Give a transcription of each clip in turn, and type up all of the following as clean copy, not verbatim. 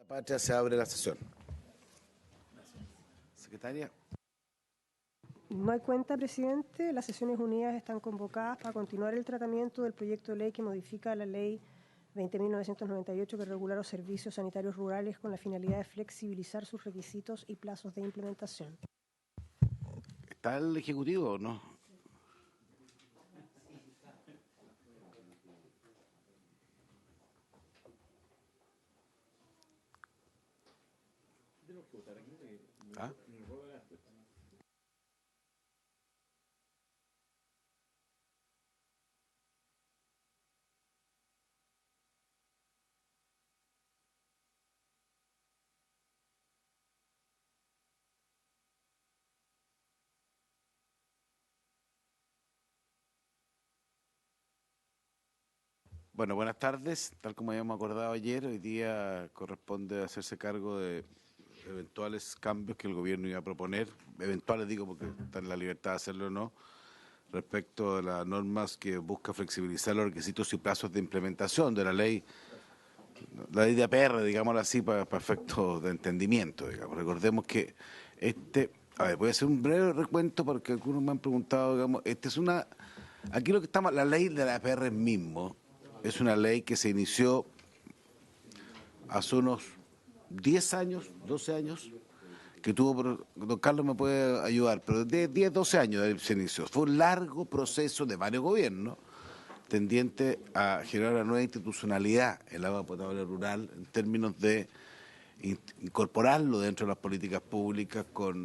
La Patria, se abre la sesión. Secretaria. No hay cuenta, presidente. Las sesiones unidas están convocadas para continuar el tratamiento del proyecto de ley que modifica la ley 20.998 que regula los servicios sanitarios rurales con la finalidad de flexibilizar sus requisitos y plazos de implementación. ¿Está el Ejecutivo o no? ¿Ah? Bueno, buenas tardes. Tal como habíamos acordado ayer, hoy día corresponde hacerse cargo de eventuales cambios que el gobierno iba a proponer. Eventuales digo porque está en la libertad de hacerlo o no, respecto de las normas que busca flexibilizar los requisitos y plazos de implementación de la ley de APR, digámoslo así, para efectos de entendimiento, digamos. Recordemos que voy a hacer un breve recuento porque algunos me han preguntado, digamos, aquí lo que estamos, la ley de la APR mismo, es una ley que se inició hace unos 10 años, 12 años, que tuvo, don Carlos me puede ayudar, pero de 10, 12 años se inició. Fue un largo proceso de varios gobiernos tendiente a generar una nueva institucionalidad en el agua potable rural en términos de incorporarlo dentro de las políticas públicas por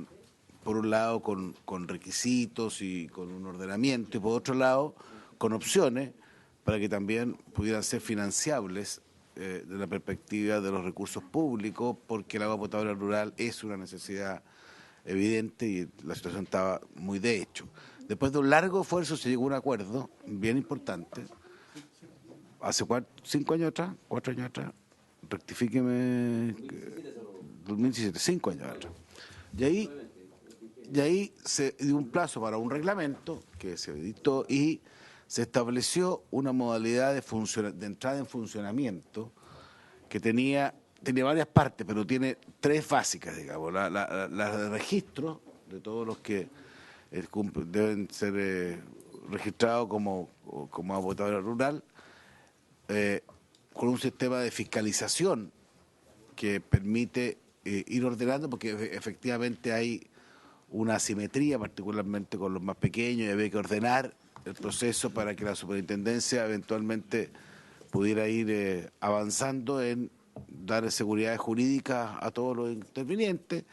un lado con requisitos y con un ordenamiento y por otro lado con opciones para que también pudieran ser financiables de la perspectiva de los recursos públicos, porque el agua potable rural es una necesidad evidente y la situación estaba muy de hecho. Después de un largo esfuerzo se llegó a un acuerdo bien importante, hace 5 años atrás, 4 años atrás, rectifíqueme, 2017, 5 años atrás. Y ahí se dio un plazo para un reglamento que se dictó y se estableció una modalidad de entrada en funcionamiento que tenía varias partes, pero tiene 3 básicas, digamos. La de registro de todos los que deben ser registrados como agua potable rural, con un sistema de fiscalización que permite ir ordenando, porque efectivamente hay una asimetría, particularmente con los más pequeños, y había que ordenar el proceso para que la superintendencia eventualmente pudiera ir avanzando en dar seguridad jurídica a todos los intervinientes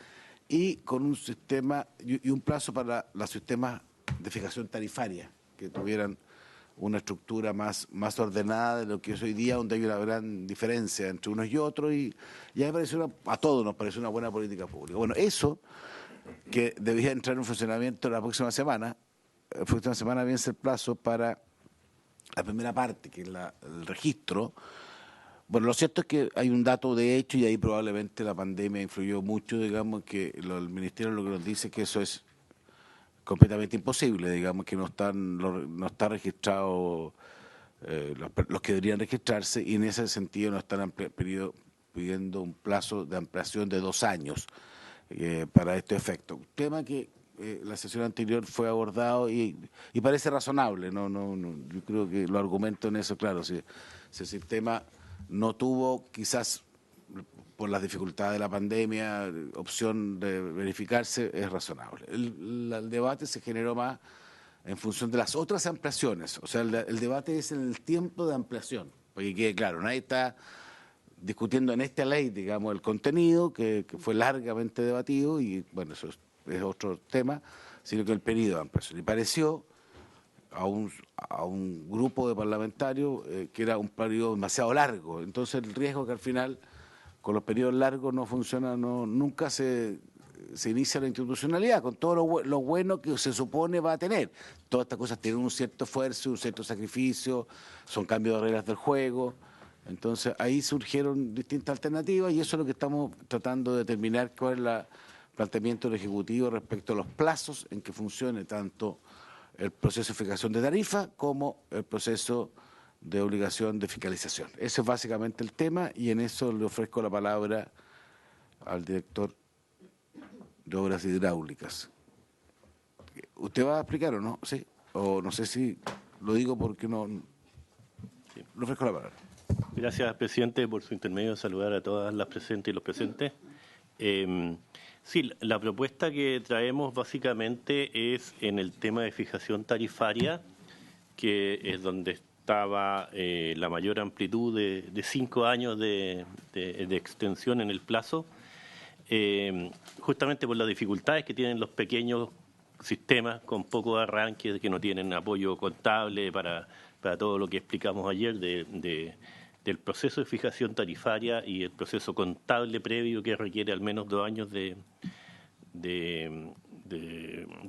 y con un sistema y un plazo para los sistemas de fijación tarifaria que tuvieran una estructura más ordenada de lo que es hoy día, donde hay una gran diferencia entre unos y otros, y ya a todos nos parece una buena política pública. Bueno, eso que debía entrar en funcionamiento la próxima semana vence el plazo para la primera parte, que es el registro. Bueno, lo cierto es que hay un dato de hecho y ahí probablemente la pandemia influyó mucho, digamos, que el Ministerio lo que nos dice es que eso es completamente imposible, digamos, que no está registrado los que deberían registrarse, y en ese sentido nos están pidiendo un plazo de ampliación de 2 años para este efecto. Un tema que la sesión anterior fue abordado y parece razonable, yo creo que lo argumento en eso, claro, si el sistema no tuvo quizás por las dificultades de la pandemia opción de verificarse, es razonable. El debate se generó más en función de las otras ampliaciones, o sea, el debate es en el tiempo de ampliación, porque quede claro, nadie está discutiendo en esta ley, digamos, el contenido, que fue largamente debatido, y bueno, eso es otro tema, sino que el periodo de ampliación. Y pareció a un grupo de parlamentarios que era un periodo demasiado largo. Entonces el riesgo que al final, con los periodos largos, no funciona, nunca se inicia la institucionalidad, con todo lo bueno que se supone va a tener. Todas estas cosas tienen un cierto esfuerzo, un cierto sacrificio, son cambios de reglas del juego. Entonces ahí surgieron distintas alternativas y eso es lo que estamos tratando de determinar, cuál es el planteamiento del Ejecutivo respecto a los plazos en que funcione tanto el proceso de fijación de tarifa como el proceso de obligación de fiscalización. Ese es básicamente el tema y en eso le ofrezco la palabra al director de Obras Hidráulicas. ¿Usted va a explicar o no? Sí. O no sé si lo digo porque no... Sí. Le ofrezco la palabra. Gracias, presidente, por su intermedio. Saludar a todas las presentes y los presentes. Sí, la propuesta que traemos básicamente es en el tema de fijación tarifaria, que es donde estaba la mayor amplitud de 5 años de extensión en el plazo, justamente por las dificultades que tienen los pequeños sistemas con poco arranque, que no tienen apoyo contable para todo lo que explicamos ayer del proceso de fijación tarifaria y el proceso contable previo que requiere al menos 2 años de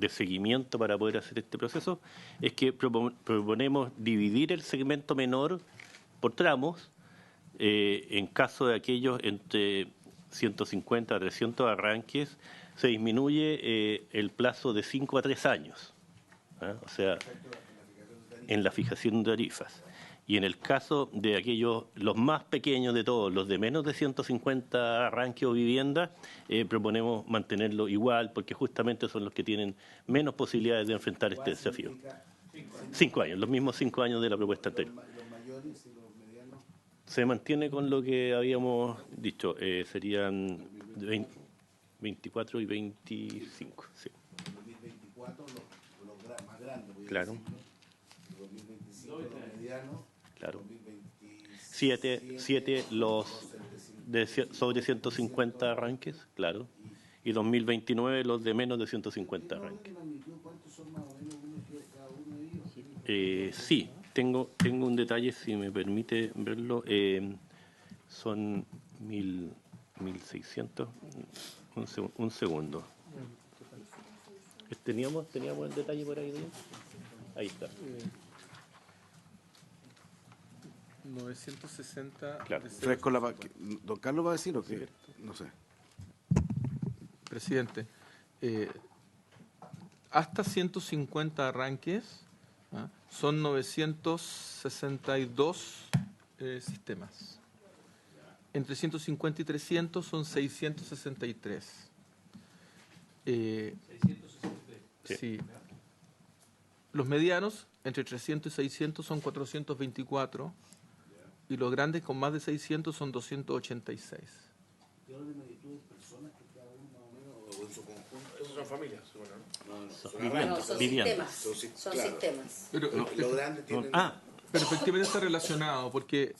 seguimiento para poder hacer este proceso, es que proponemos dividir el segmento menor por tramos. En caso de aquellos entre 150 a 300 arranques, se disminuye el plazo de 5 a 3 años, o sea, en la fijación de tarifas. Y en el caso de aquellos, los más pequeños de todos, los de menos de 150 arranques o viviendas, proponemos mantenerlo igual, porque justamente son los que tienen menos posibilidades de enfrentar este desafío. 5 años, los mismos 5 años de la propuesta anterior. Se mantiene con lo que habíamos dicho, serían 24 y 25. Sí. 2024 los más grandes. Claro. 2025 los medianos. Claro. 2027 7 los sobre 150 arranques, claro. Y 2029 los de menos de 150 arranques. ¿Cuántos son más o menos cada uno de ellos? Sí, tengo un detalle, si me permite verlo. Son 1.600. Un segundo. ¿Teníamos el detalle por ahí? Ahí está. 960. Claro. ¿Don Carlos va a decir o qué? No sé. Presidente, hasta 150 arranques son 962 sistemas. Entre 150 y 300 son 663. 663. Sí. Los medianos, entre 300 y 600, son 424. Y los grandes con más de 600 son 286. ¿Qué orden de magnitud de personas que cada uno más o menos, o en su conjunto? Esos son familias, ¿no? Son viviendas. sistemas. Son sistemas. Pero, Los grandes tienen... pero efectivamente está relacionado, porque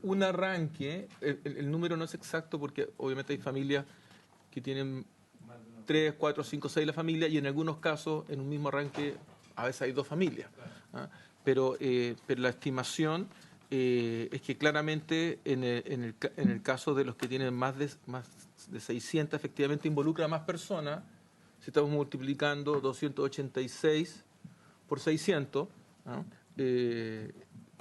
un arranque, el número no es exacto, porque obviamente hay familias que tienen 3, 4, 5, 6 la familia, y en algunos casos, en un mismo arranque, a veces hay 2 familias. Pero la estimación es que claramente en el caso de los que tienen más de 600, efectivamente involucra a más personas. Si estamos multiplicando 286 por 600, que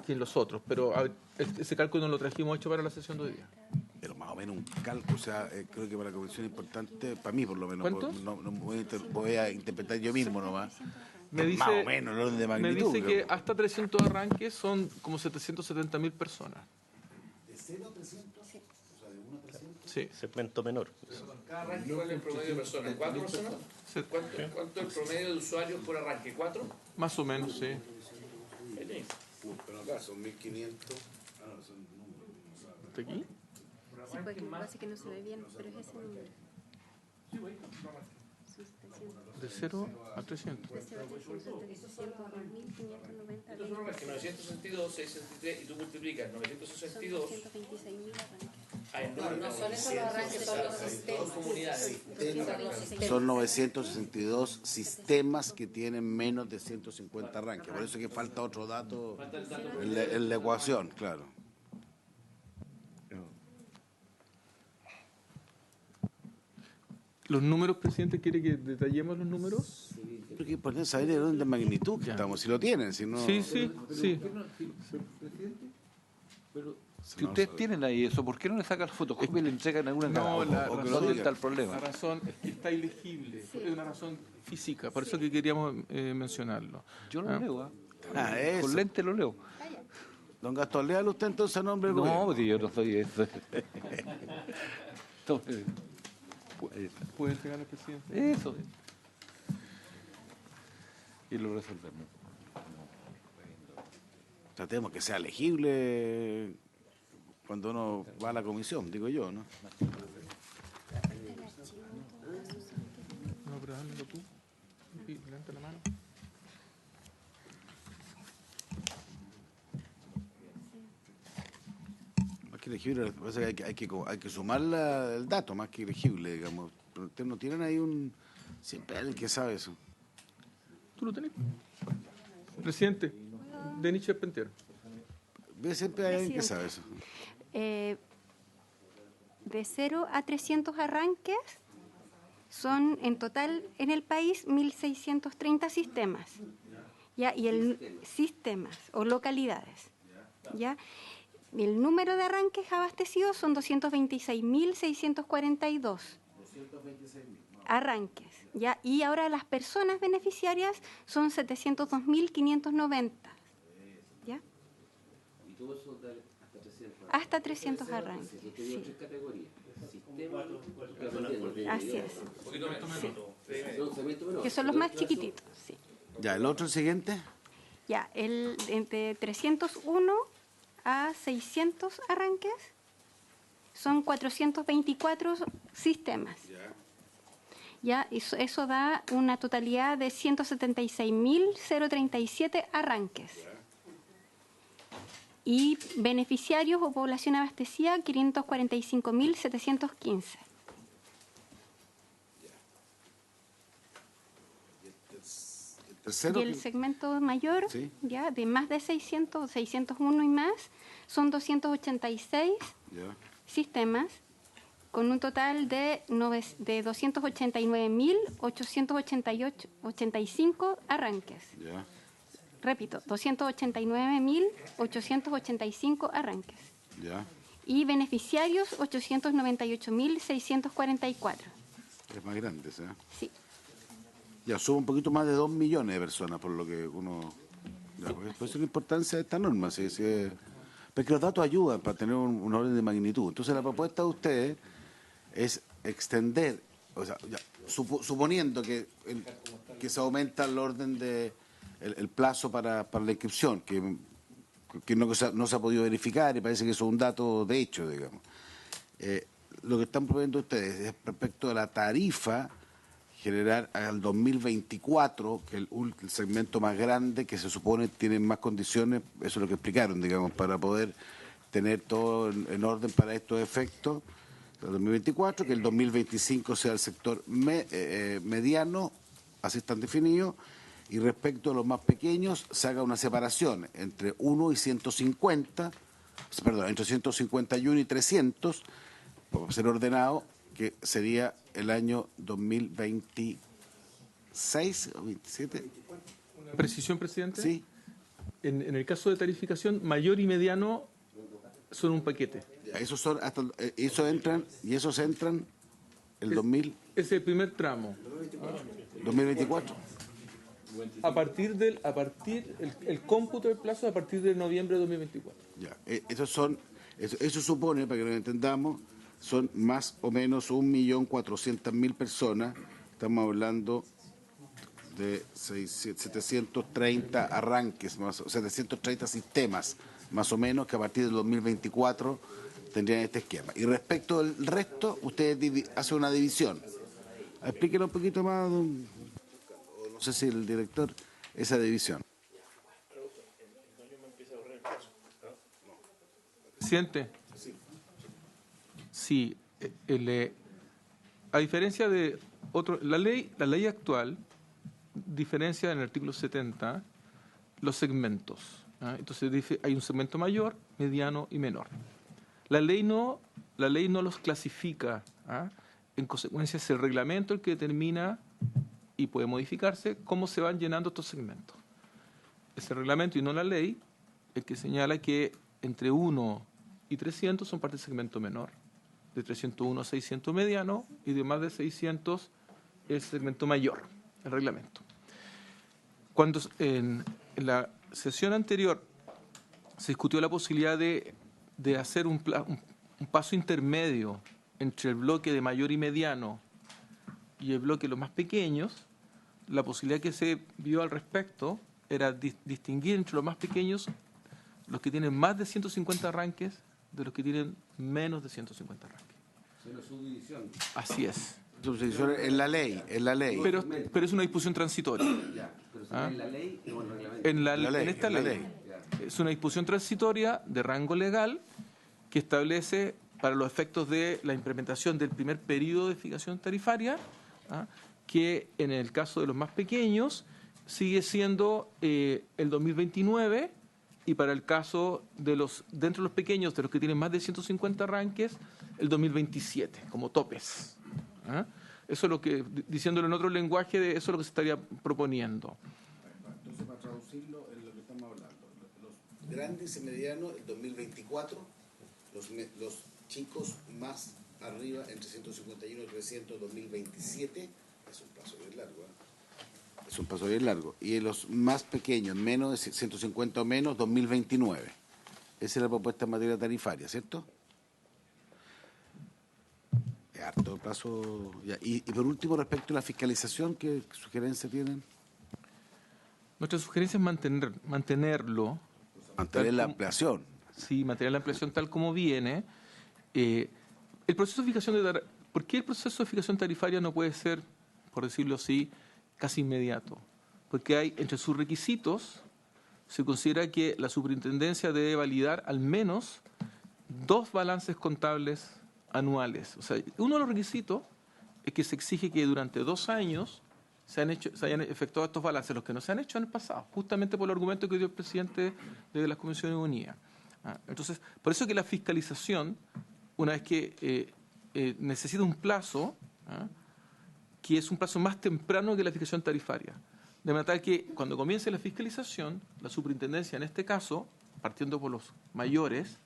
en los otros. Pero ese cálculo no lo trajimos hecho para la sesión de hoy día. Pero más o menos un cálculo, o sea, creo que para la comisión es importante, para mí por lo menos. ¿Cuántos? No voy a interpretar yo mismo nomás. Más o menos el orden de Me magnitud. dice que hasta 300 arranques son como 770.000 personas. ¿De 0 a 300? Sí. O sea, de 1 a 300. Sí. Segmento menor. Cada arranque, ¿cuál es el promedio de personas? ¿4 personas? ¿Cuánto es el promedio de usuarios por arranque? ¿4? Más o menos, sí. Pero acá son 1500. Son números. ¿Está aquí? Sí, porque parece que no se ve bien, pero es ese número. De 0 a 300. De 0 a 300, de 600 a 2.590. Estos son arranques, 962, 663, y tú multiplicas Son 962. 226.000 arranques. No son esos los arranques, son los sistemas. Son 962 sistemas que tienen menos de 150 arranques. Por eso es que falta otro dato en la ecuación, claro. ¿Los números, presidente, quiere que detallemos los números? Pero que importante saber el orden de magnitud que estamos, si lo tienen, si no... Sí. Pero si ustedes tienen ahí eso, ¿por qué no le sacan fotocopia y le entregan alguna No, ¿Dónde está el problema? La razón es que está ilegible, es una razón física, por eso que queríamos mencionarlo. Yo lo leo, eso. con lente lo leo. Don Gastón, léalo usted entonces a nombre del No, gobierno. porque yo no soy eso. ¿Puede entregar al presidente? Eso. Y lo resolvemos. Tratemos que sea legible cuando uno va a la comisión, digo yo, ¿no? No, pero dámelo tú. Y levanta la mano. Más que legible, parece que hay que sumar el dato, más que legible, digamos. Pero ustedes no tienen ahí un... Siempre hay alguien que sabe eso. ¿Tú lo tenés? Presidente, Denis Charpentier. Siempre hay alguien que sabe eso. De 0 a 300 arranques son en total en el país 1.630 sistemas, ¿ya? Y el sistemas o localidades, ¿ya? El número de arranques abastecidos son 226.642 arranques, ¿ya? Y ahora las personas beneficiarias son 702.590, ¿ya? Y todo eso Hasta 300 arranques. Sí. Así es. Sí. Que son los más chiquititos. Sí. Ya, ¿el otro, el siguiente? Ya, entre 301 a 600 arranques son 424 sistemas. Ya, eso da una totalidad de 176.037 arranques. Y beneficiarios o población abastecida, 545.715. ¿Tercero? Y el segmento mayor, Sí. ya de más de 600, 601 y más, son 286 Ya. sistemas, con un total de 289.885 arranques. Ya. Repito, 289.885 arranques. Ya. Y beneficiarios, 898.644. Es más grande, ¿sí? Sí. Ya, sube un poquito más de 2 millones de personas, por lo que uno... Ya, por eso es la importancia de esta norma, ¿sí? Porque los datos ayudan para tener un orden de magnitud. Entonces, la propuesta de ustedes es extender, o sea, ya, suponiendo que se aumenta el orden de... el plazo para la inscripción, que no se ha podido verificar y parece que eso es un dato de hecho, digamos. Lo que están proponiendo ustedes es respecto a la tarifa generar al 2024, que el segmento más grande, que se supone tiene más condiciones, eso es lo que explicaron, digamos, para poder tener todo en orden para estos efectos, el 2024, que el 2025 sea el sector mediano, así están definidos, y respecto a los más pequeños se haga una separación entre 1 y 150, perdón, entre 151 y 300, para ser ordenado, que sería el año 2026 o 27. ¿Una precisión, presidente? Sí. En el caso de tarificación, mayor y mediano son un paquete. Esos son hasta esos entran el 2000. Es el primer tramo. 2024. El cómputo del plazo a partir de noviembre de 2024. Ya, eso supone, para que lo entendamos, son más o menos 1.400.000 personas. Estamos hablando de 730 arranques, 730 sistemas, más o menos, que a partir del 2024 tendrían este esquema. Y respecto al resto, ustedes hacen una división. Explíquenos un poquito más, no sé si el director, esa división. Presidente. Sí, a diferencia de la ley actual diferencia en el artículo 70 los segmentos. Entonces dice hay un segmento mayor, mediano y menor. La ley no los clasifica. En consecuencia es el reglamento el que determina y puede modificarse cómo se van llenando estos segmentos. Es el reglamento y no la ley el que señala que entre 1 y 300 son parte del segmento menor, de 301 a 600 mediano y de más de 600 el segmento mayor, el reglamento. Cuando en la sesión anterior se discutió la posibilidad de hacer un paso intermedio entre el bloque de mayor y mediano y el bloque de los más pequeños. La posibilidad que se vio al respecto era distinguir entre los más pequeños los que tienen más de 150 arranques de los que tienen menos de 150 arranques. Es una subdivisión. Así es. Subdivisión en la ley, Pero es una disposición transitoria. Ya, pero ¿será en la ley o en el reglamento? En esta ley. Es una disposición transitoria de rango legal que establece para los efectos de la implementación del primer periodo de fijación tarifaria, que en el caso de los más pequeños sigue siendo el 2029 y para el caso de dentro de los pequeños, de los que tienen más de 150 arranques, el 2027, como topes. Eso es lo que, diciéndolo en otro lenguaje, eso es lo que se estaría proponiendo. Entonces, para traducirlo en lo que estamos hablando, los grandes y medianos, el 2024, los chicos más arriba, entre 151 y 300, 2027, es un paso bien largo, es un paso bien largo. Y los más pequeños, menos de 150 o menos, 2029. Esa es la propuesta en materia tarifaria, ¿cierto? Es harto plazo. Ya. Y por último, respecto a la fiscalización, ¿qué sugerencia tienen? Nuestra sugerencia es mantenerlo. Mantener la ampliación. Sí, mantener la ampliación tal como viene. El proceso de fijación ¿por qué el proceso de fijación tarifaria no puede ser, por decirlo así, casi inmediato? Porque hay, entre sus requisitos, se considera que la superintendencia debe validar al menos 2 balances contables anuales. O sea, uno de los requisitos es que se exige que durante 2 años se hayan efectuado estos balances, los que no se han hecho en el pasado, justamente por el argumento que dio el presidente de las Comisiones Unidas. Entonces, por eso que la fiscalización, una vez que necesita un plazo, que es un plazo más temprano que la fijación tarifaria. De manera tal que cuando comience la fiscalización, la superintendencia en este caso, partiendo por los mayores,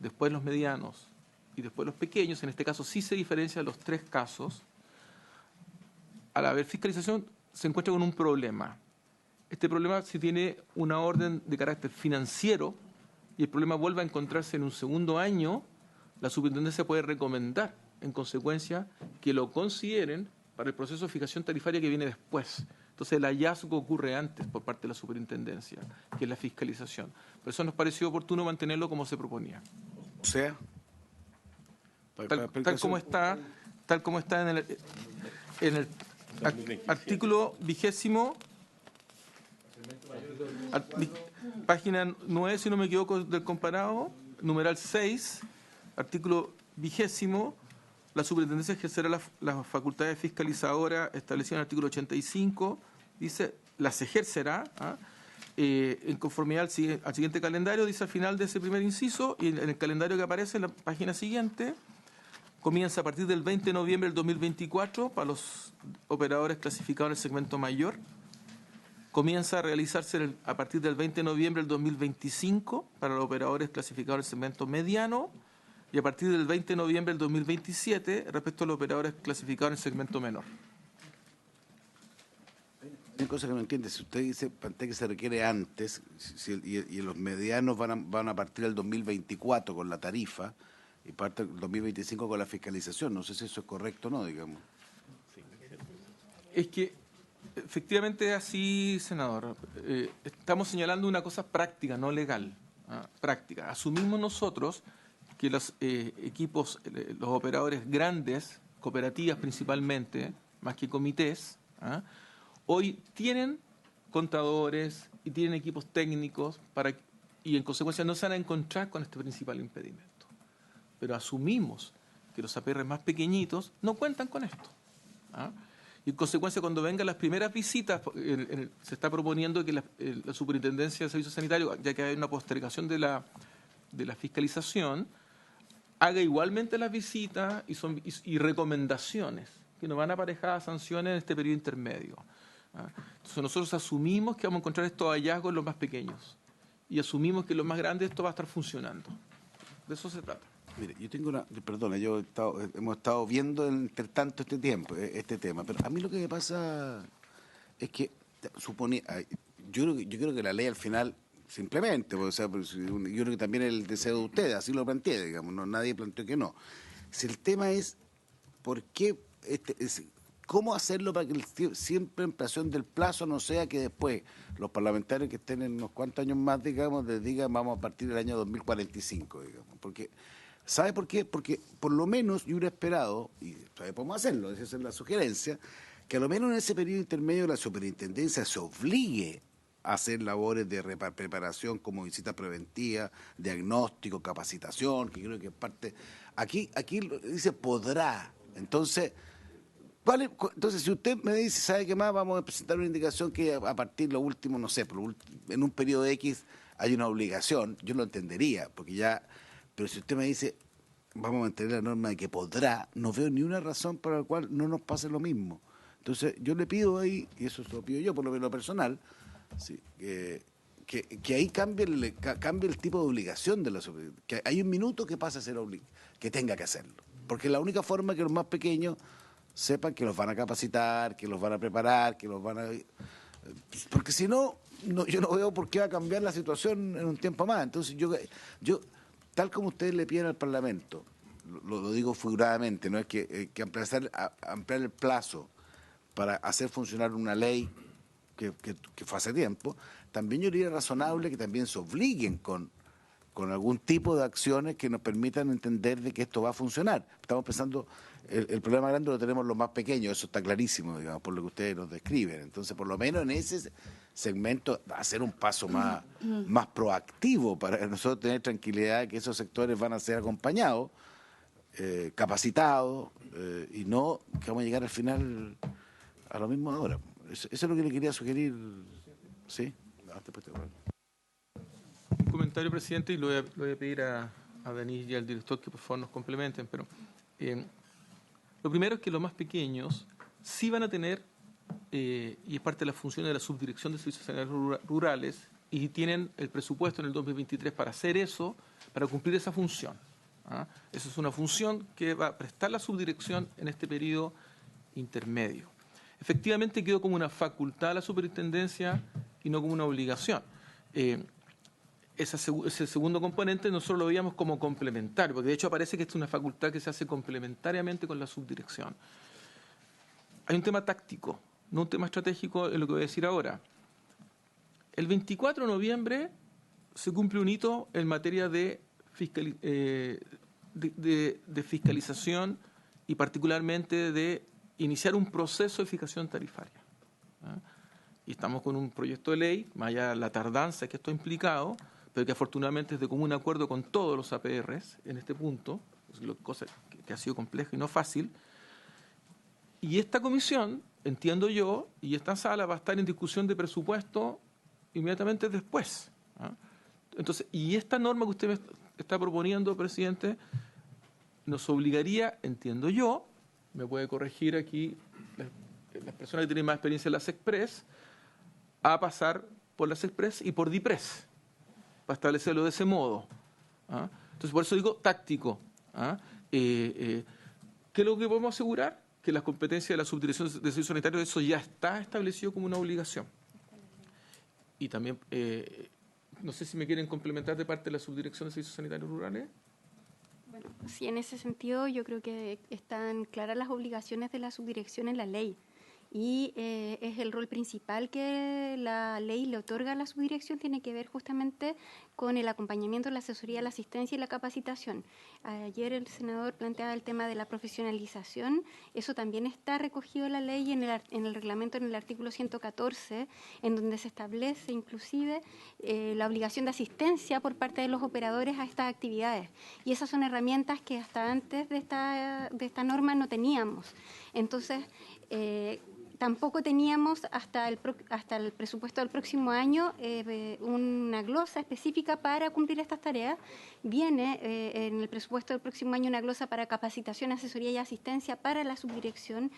después los medianos y después los pequeños, en este caso sí se diferencia los 3 casos, al haber fiscalización se encuentra con un problema. Este problema si tiene una orden de carácter financiero y el problema vuelve a encontrarse en un segundo año, la superintendencia puede recomendar, en consecuencia, que lo consideren para el proceso de fijación tarifaria que viene después. Entonces el hallazgo ocurre antes por parte de la superintendencia, que es la fiscalización. Por eso nos pareció oportuno mantenerlo como se proponía. O sea, tal como está en el artículo 20, página 9, si no me equivoco, del comparado, numeral 6, artículo 20, la superintendencia ejercerá las facultades fiscalizadoras establecidas en el artículo 85, dice, las ejercerá en conformidad al siguiente calendario, dice al final de ese primer inciso, y en el calendario que aparece en la página siguiente, comienza a partir del 20 de noviembre del 2024 para los operadores clasificados en el segmento mayor, comienza a realizarse a partir del 20 de noviembre del 2025 para los operadores clasificados en el segmento mediano, y a partir del 20 de noviembre del 2027 respecto a los operadores clasificados en el segmento menor. Una cosa que no entiende, si usted dice que se requiere antes, y los medianos van a partir del 2024 con la tarifa, y parte del 2025 con la fiscalización, no sé si eso es correcto o no, digamos. Es que efectivamente es así, senador. Estamos señalando una cosa práctica, no legal. Práctica. Asumimos nosotros que los equipos, los operadores grandes, cooperativas principalmente, más que comités, hoy tienen contadores y tienen equipos técnicos y en consecuencia no se van a encontrar con este principal impedimento. Pero asumimos que los APR más pequeñitos no cuentan con esto. Y en consecuencia, cuando vengan las primeras visitas, se está proponiendo que la Superintendencia de Servicios Sanitarios, ya que hay una postergación de la fiscalización, haga igualmente las visitas y recomendaciones, que nos van aparejadas sanciones en este periodo intermedio. Entonces nosotros asumimos que vamos a encontrar estos hallazgos en los más pequeños y asumimos que en los más grandes esto va a estar funcionando. De eso se trata. Mire, yo tengo hemos estado viendo entre tanto este tema, pero a mí lo que me pasa es que yo creo que la ley al final simplemente, o sea, pues, yo creo que también el deseo de ustedes, así lo planteé, digamos, no, nadie planteó que no. Si el tema es, ¿por qué, cómo hacerlo para que siempre en ampliación del plazo no sea que después los parlamentarios que estén en unos cuantos años más, digamos, les digan vamos a partir del año 2045, digamos? Porque, ¿sabe por qué? Porque por lo menos yo hubiera esperado, y todavía podemos hacerlo, esa es la sugerencia, que a lo menos en ese periodo intermedio la superintendencia se obligue a hacer labores de preparación como visita preventiva, diagnóstico, capacitación, que creo que es parte... Aquí dice podrá, entonces... Vale, entonces, si usted me dice, ¿sabe qué más? Vamos a presentar una indicación que a partir de lo último, no sé, en un periodo X hay una obligación, yo lo entendería, porque ya, pero si usted me dice, vamos a mantener la norma de que podrá, no veo ni una razón por la cual no nos pase lo mismo. Entonces, yo le pido ahí, y eso se lo pido yo por lo personal, sí, que ahí cambie el tipo de obligación de la superintendencia, que hay un minuto que pase a ser que tenga que hacerlo, porque es la única forma que los más pequeños sepan que los van a capacitar, que los van a preparar, que los van a... Porque si no, yo no veo por qué va a cambiar la situación en un tiempo más. Entonces yo tal como ustedes le piden al Parlamento, lo digo figuradamente, no es que ampliar el plazo para hacer funcionar una ley que fue hace tiempo, también yo diría razonable que también se obliguen con algún tipo de acciones que nos permitan entender de que esto va a funcionar. Estamos pensando, el problema grande lo tenemos los más pequeños, eso está clarísimo, digamos, por lo que ustedes nos describen. Entonces, por lo menos en ese segmento, va a ser un paso más proactivo para nosotros tener tranquilidad de que esos sectores van a ser acompañados, capacitados, y no que vamos a llegar al final a lo mismo ahora. Eso es lo que le quería sugerir. ¿Sí? Después te voy a... Un comentario, presidente, y lo voy a pedir a Denis y al director que por favor nos complementen, pero lo primero es que los más pequeños sí van a tener, y es parte de la función de la subdirección de servicios sanitarios rurales, y tienen el presupuesto en el 2023 para hacer eso, para cumplir esa función. Esa es una función que va a prestar la subdirección en este periodo intermedio. Efectivamente quedó como una facultad a la superintendencia y no como una obligación. Ese segundo componente nosotros lo veíamos como complementario, porque de hecho aparece que esta es una facultad que se hace complementariamente con la subdirección. Hay un tema táctico, no un tema estratégico en lo que voy a decir ahora. El 24 de noviembre se cumple un hito en materia de fiscalización y particularmente de iniciar un proceso de fijación tarifaria. Y estamos con un proyecto de ley, más allá de la tardanza que esto ha implicado, pero que afortunadamente es de común acuerdo con todos los APRs en este punto, cosa que ha sido compleja y no fácil. Y esta comisión, entiendo yo, y esta sala va a estar en discusión de presupuesto inmediatamente después. Entonces, y esta norma que usted me está proponiendo, presidente, nos obligaría, entiendo yo, me puede corregir aquí las personas que tienen más experiencia en las Express, a pasar por las Express y por DIPRES, para establecerlo de ese modo. Entonces, por eso digo táctico. ¿Qué es lo que podemos asegurar? Que las competencias de la Subdirección de Servicios Sanitarios, eso ya está establecido como una obligación. Y también, no sé si me quieren complementar de parte de la Subdirección de Servicios Sanitarios Rurales. Bueno, sí, en ese sentido yo creo que están claras las obligaciones de la subdirección en la ley. Y es el rol principal que la ley le otorga a la subdirección, tiene que ver justamente con el acompañamiento, la asesoría, la asistencia y la capacitación. Ayer el senador planteaba el tema de la profesionalización, eso también está recogido en la ley, en el reglamento, en el artículo 114, en donde se establece inclusive la obligación de asistencia por parte de los operadores a estas actividades. Y esas son herramientas que hasta antes de esta norma no teníamos. Entonces, tampoco teníamos hasta el presupuesto del próximo año una glosa específica para cumplir estas tareas. Viene en el presupuesto del próximo año una glosa para capacitación, asesoría y asistencia para la subdirección.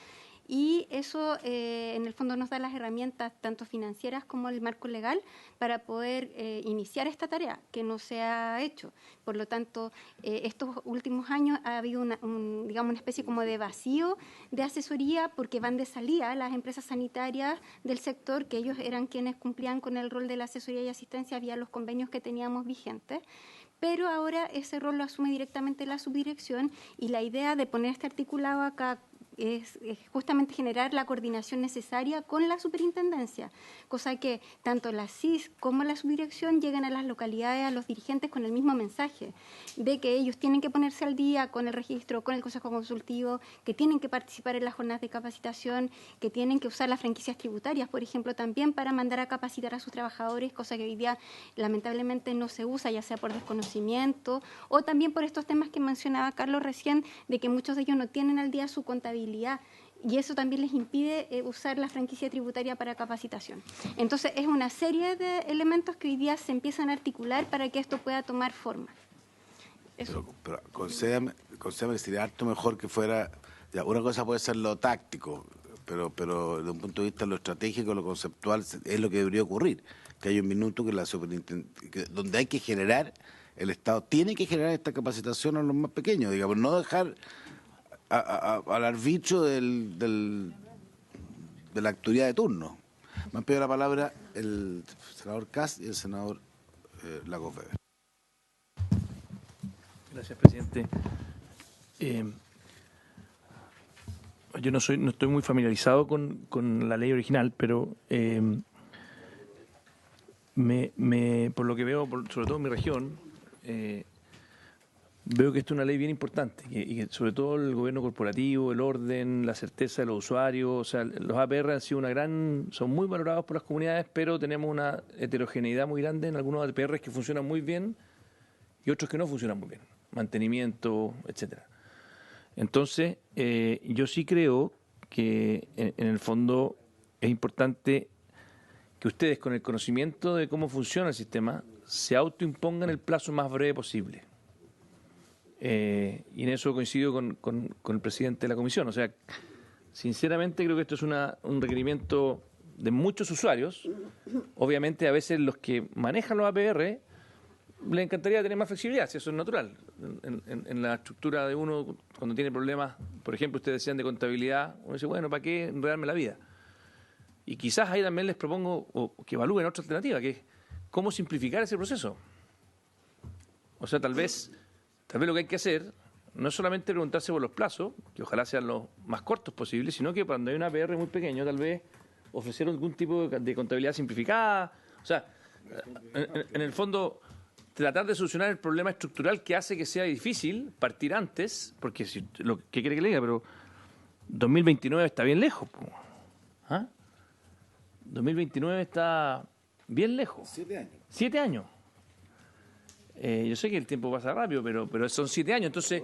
y eso en el fondo nos da las herramientas tanto financieras como el marco legal para poder iniciar esta tarea que no se ha hecho. Por lo tanto, estos últimos años ha habido digamos, una especie como de vacío de asesoría porque van de salida las empresas sanitarias del sector, que ellos eran quienes cumplían con el rol de la asesoría y asistencia vía los convenios que teníamos vigentes. Pero ahora ese rol lo asume directamente la subdirección y la idea de poner este articulado acá es justamente generar la coordinación necesaria con la superintendencia, cosa que tanto la CIS como la subdirección lleguen a las localidades, a los dirigentes con el mismo mensaje, de que ellos tienen que ponerse al día con el registro, con el consejo consultivo, que tienen que participar en las jornadas de capacitación, que tienen que usar las franquicias tributarias, por ejemplo, también para mandar a capacitar a sus trabajadores, cosa que hoy día lamentablemente no se usa, ya sea por desconocimiento o también por estos temas que mencionaba Carlos recién, de que muchos de ellos no tienen al día su contabilidad y eso también les impide usar la franquicia tributaria para capacitación. Entonces, es una serie de elementos que hoy día se empiezan a articular para que esto pueda tomar forma. Pero concédame que sería harto mejor que fuera... Ya, una cosa puede ser lo táctico, pero desde un punto de vista lo estratégico, lo conceptual, es lo que debería ocurrir. Que hay un minuto que la superintendencia... donde hay que generar, el Estado tiene que generar esta capacitación a los más pequeños, digamos, no dejar... al arbitrio de la autoridad de turno. Me han pedido la palabra el senador Kast y el senador Lagos Weber. Gracias, presidente. Yo no estoy muy familiarizado con la ley original, pero por lo que veo, sobre todo en mi región, veo que esto es una ley bien importante y que sobre todo el gobierno corporativo, el orden, la certeza de los usuarios, o sea, los APR han sido son muy valorados por las comunidades, pero tenemos una heterogeneidad muy grande en algunos APR que funcionan muy bien y otros que no funcionan muy bien, mantenimiento, etcétera. Entonces, yo sí creo que en el fondo es importante que ustedes, con el conocimiento de cómo funciona el sistema, se autoimpongan el plazo más breve posible. Y en eso coincido con el presidente de la comisión. O sea, sinceramente creo que esto es un requerimiento de muchos usuarios. Obviamente a veces los que manejan los APR les encantaría tener más flexibilidad, si eso es natural. En la estructura de uno, cuando tiene problemas, por ejemplo, ustedes decían de contabilidad, uno dice, bueno, ¿para qué enredarme la vida? Y quizás ahí también les propongo que evalúen otra alternativa, que es cómo simplificar ese proceso. O sea, tal vez lo que hay que hacer no es solamente preguntarse por los plazos, que ojalá sean los más cortos posibles, sino que cuando hay una APR muy pequeño, tal vez ofrecer algún tipo de contabilidad simplificada. O sea, en el fondo, tratar de solucionar el problema estructural que hace que sea difícil partir antes, porque lo que quiere que le diga, pero 2029 está bien lejos. ¿Ah? 2029 está bien lejos. 7 años. 7 años. Yo sé que el tiempo pasa rápido, pero son 7 años. Entonces,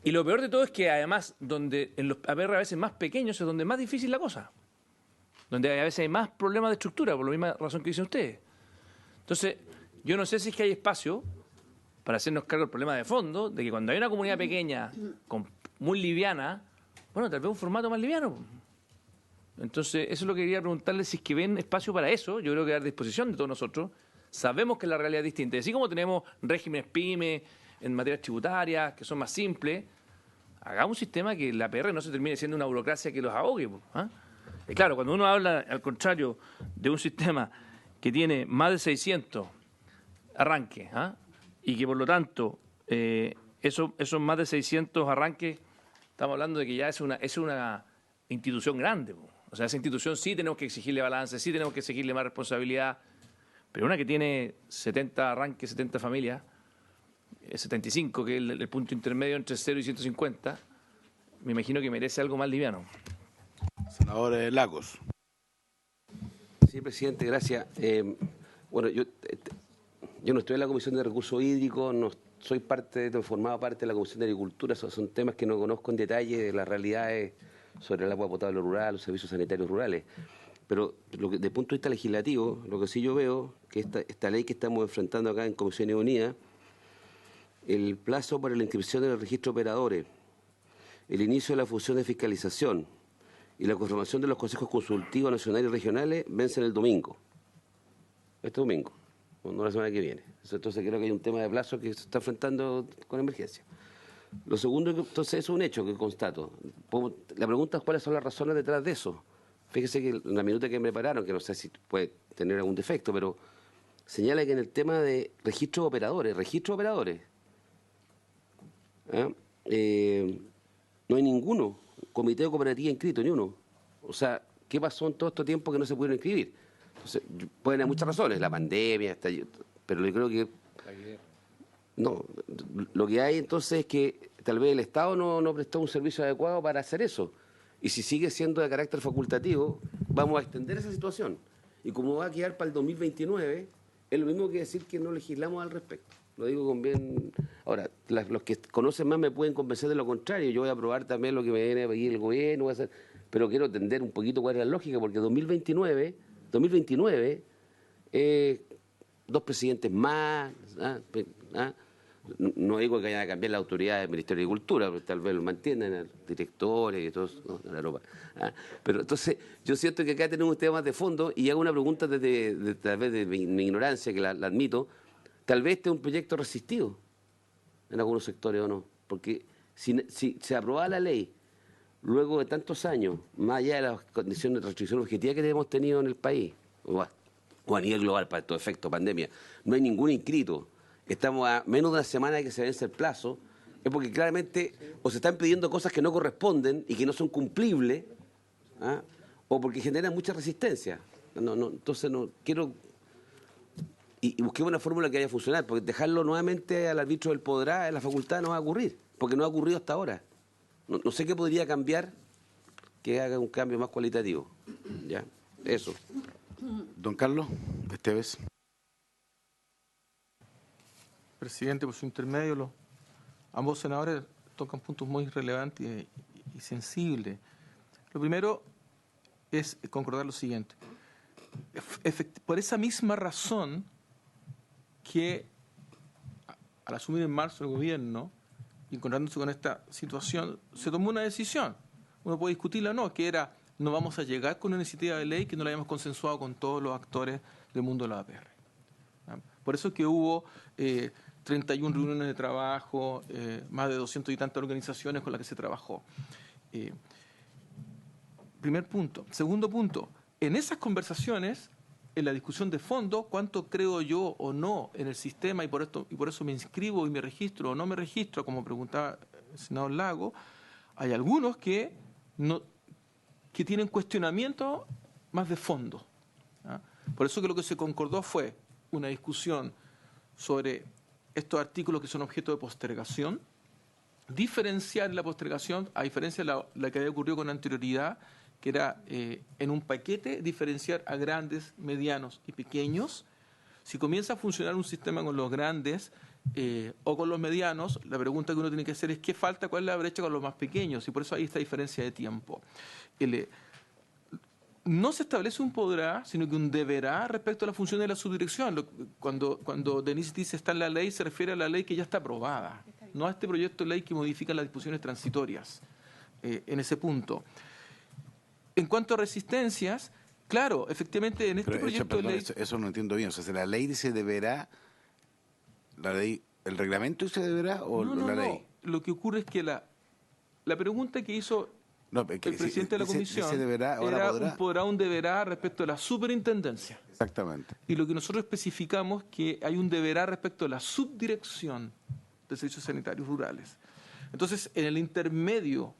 y lo peor de todo es que además, donde en los APR a veces más pequeños es donde es más difícil la cosa. Donde a veces hay más problemas de estructura, por la misma razón que dicen ustedes. Entonces, yo no sé si es que hay espacio para hacernos cargo del problema de fondo, de que cuando hay una comunidad pequeña, muy liviana, bueno, tal vez un formato más liviano. Entonces, eso es lo que quería preguntarles, si es que ven espacio para eso. Yo creo que a disposición de todos nosotros. Sabemos que la realidad es distinta. Así como tenemos regímenes PYME en materias tributarias, que son más simples, hagamos un sistema que la APR no se termine siendo una burocracia que los ahogue. ¿Ah? Y claro, cuando uno habla, al contrario, de un sistema que tiene más de 600 arranques, ¿ah? Y que por lo tanto, esos más de 600 arranques, estamos hablando de que ya es una institución grande. O sea, esa institución sí tenemos que exigirle balance, sí tenemos que exigirle más responsabilidad. Pero una que tiene 70 arranques, 70 familias, 75, que es el punto intermedio entre 0 y 150, me imagino que merece algo más liviano. Senador Lagos. Sí, presidente, gracias. Bueno, yo no estoy en la Comisión de Recursos Hídricos, no formaba parte de la Comisión de Agricultura, son temas que no conozco en detalle de las realidades sobre el agua potable rural, los servicios sanitarios rurales. Pero desde el punto de vista legislativo, lo que sí yo veo, que esta ley que estamos enfrentando acá en Comisiones Unidas, el plazo para la inscripción en el registro de operadores, el inicio de la función de fiscalización, y la conformación de los consejos consultivos nacionales y regionales vencen el domingo. Este domingo, no la semana que viene. Entonces creo que hay un tema de plazo que se está enfrentando con emergencia. Lo segundo, entonces, eso es un hecho que constato. La pregunta es cuáles son las razones detrás de eso. Fíjese que en la minuta que me prepararon, que no sé si puede tener algún defecto, pero señala que en el tema de registros de operadores, no hay ninguno, comité de cooperativa inscrito, ni uno. O sea, ¿qué pasó en todo este tiempo que no se pudieron inscribir? Entonces, pueden haber muchas razones, la pandemia, pero yo creo que... No, lo que hay entonces es que tal vez el Estado no prestó un servicio adecuado para hacer eso. Y si sigue siendo de carácter facultativo, vamos a extender esa situación. Y como va a quedar para el 2029, es lo mismo que decir que no legislamos al respecto. Lo digo con bien... Ahora, los que conocen más me pueden convencer de lo contrario. Yo voy a aprobar también lo que me viene a pedir el gobierno, voy a hacer, pero quiero entender un poquito cuál es la lógica, porque 2029, 2 presidentes más... No digo que haya que cambiar la autoridad del Ministerio de Agricultura, porque tal vez lo mantienen, directores y todo eso, en Europa. Pero entonces, yo siento que acá tenemos un tema más de fondo y hago una pregunta tal vez de mi ignorancia, que la admito. Tal vez este es un proyecto resistido en algunos sectores o no. Porque si se aprobaba la ley luego de tantos años, más allá de las condiciones de restricción objetiva que hemos tenido en el país, o a nivel global para todo efecto pandemia, no hay ningún inscrito. Estamos a menos de una semana de que se vence el plazo, es porque claramente o se están pidiendo cosas que no corresponden y que no son cumplibles, o porque generan mucha resistencia. Entonces no quiero... Y busquemos una fórmula que vaya a funcionar, porque dejarlo nuevamente al arbitrio del podrá en la facultad no va a ocurrir, porque no ha ocurrido hasta ahora. No sé qué podría cambiar que haga un cambio más cualitativo. ¿Ya? Eso. Don Carlos Esteves. Presidente, por su intermedio, ambos senadores tocan puntos muy relevantes y sensibles. Lo primero es concordar lo siguiente. Por esa misma razón que al asumir en marzo el gobierno, encontrándose con esta situación, se tomó una decisión. Uno puede discutirla o no, que era no vamos a llegar con una iniciativa de ley que no la hayamos consensuado con todos los actores del mundo de la APR. Por eso es que hubo 31 reuniones de trabajo, más de 200 y tantas organizaciones con las que se trabajó. Primer punto. Segundo punto, en esas conversaciones, en la discusión de fondo, cuánto creo yo o no en el sistema, y por eso me inscribo y me registro o no me registro, como preguntaba el senador Lago, hay algunos que tienen cuestionamiento más de fondo. Por eso que lo que se concordó fue una discusión sobre estos artículos que son objeto de postergación, diferenciar la postergación, a diferencia de la que había ocurrido con anterioridad, que era en un paquete diferenciar a grandes, medianos y pequeños. Si comienza a funcionar un sistema con los grandes o con los medianos, la pregunta que uno tiene que hacer es ¿qué falta? ¿Cuál es la brecha con los más pequeños? Y por eso hay esta diferencia de tiempo. No se establece un podrá, sino que un deberá respecto a la función de la subdirección. Cuando Denise dice está en la ley, se refiere a la ley que ya está aprobada, no a este proyecto de ley que modifica las disposiciones transitorias en ese punto. En cuanto a resistencias, claro, efectivamente en este proyecto de ley... Eso no entiendo bien. O sea, si la ley dice deberá, la ley, ¿el reglamento dice deberá o la ley? No. Lo que ocurre es que la pregunta que hizo... el presidente de la comisión deberá, era un deberá respecto a la superintendencia. Exactamente. Y lo que nosotros especificamos que hay un deberá respecto a la subdirección de servicios sanitarios rurales. Entonces, en el intermedio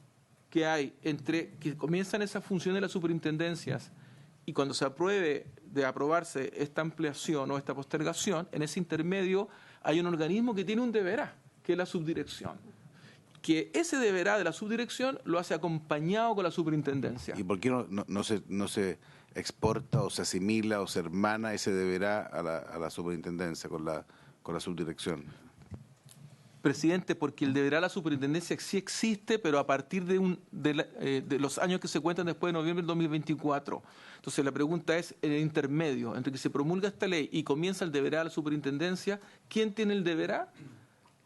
que hay entre que comienzan esas funciones de las superintendencias y cuando se apruebe de aprobarse esta ampliación o esta postergación, en ese intermedio hay un organismo que tiene un deberá, que es la subdirección. Que ese deberá de la subdirección lo hace acompañado con la superintendencia. ¿Y por qué no se exporta o se asimila o se hermana ese deberá a la superintendencia con la subdirección? Presidente, porque el deberá a la superintendencia sí existe, pero a partir de los años que se cuentan después de noviembre del 2024. Entonces la pregunta es, en el intermedio, entre que se promulga esta ley y comienza el deberá a la superintendencia, ¿quién tiene el deberá?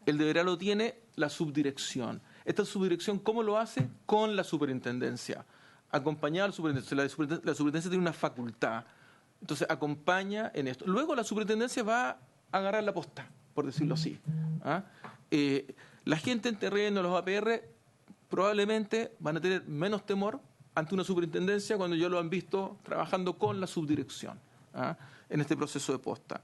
El deberá lo tiene la subdirección. Esta subdirección, ¿cómo lo hace? Con la superintendencia. acompañado al superintendente. La superintendencia tiene una facultad, entonces acompaña en esto. Luego la superintendencia va a agarrar la posta, por decirlo así. ¿Ah? La gente en terreno, los APR, probablemente van a tener menos temor ante una superintendencia cuando ya lo han visto trabajando con la subdirección, ¿ah?, en este proceso de posta.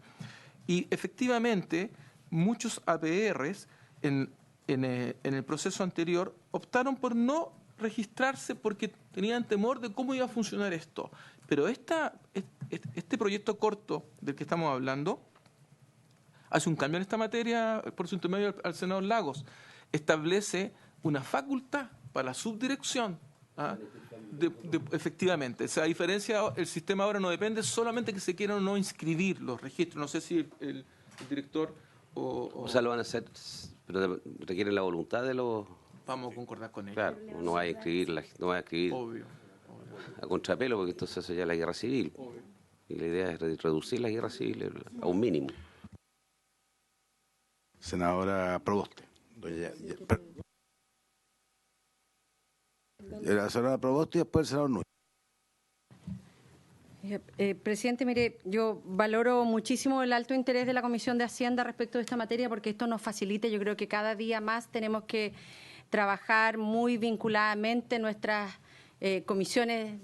Y efectivamente, muchos APRs en el proceso anterior optaron por no registrarse porque tenían temor de cómo iba a funcionar esto. Pero este proyecto corto del que estamos hablando hace un cambio en esta materia por su intermedio al senador Lagos. Establece una facultad para la subdirección, ¿ah?, efectivamente. O sea, a diferencia, el sistema ahora no depende solamente que se quieran o no inscribir los registros. No sé si el director o sea, lo van a hacer, pero requieren la voluntad de los... Vamos a concordar con ellos. Claro, no va a escribir, Obvio. A contrapelo, porque entonces eso ya es la guerra civil. Obvio. Y la idea es reducir la guerra civil a un mínimo. Senadora Proboste. La senadora Proboste y después el senador Núñez. Presidente, mire, yo valoro muchísimo el alto interés de la Comisión de Hacienda respecto de esta materia porque esto nos facilita. Yo creo que cada día más tenemos que trabajar muy vinculadamente en nuestras comisiones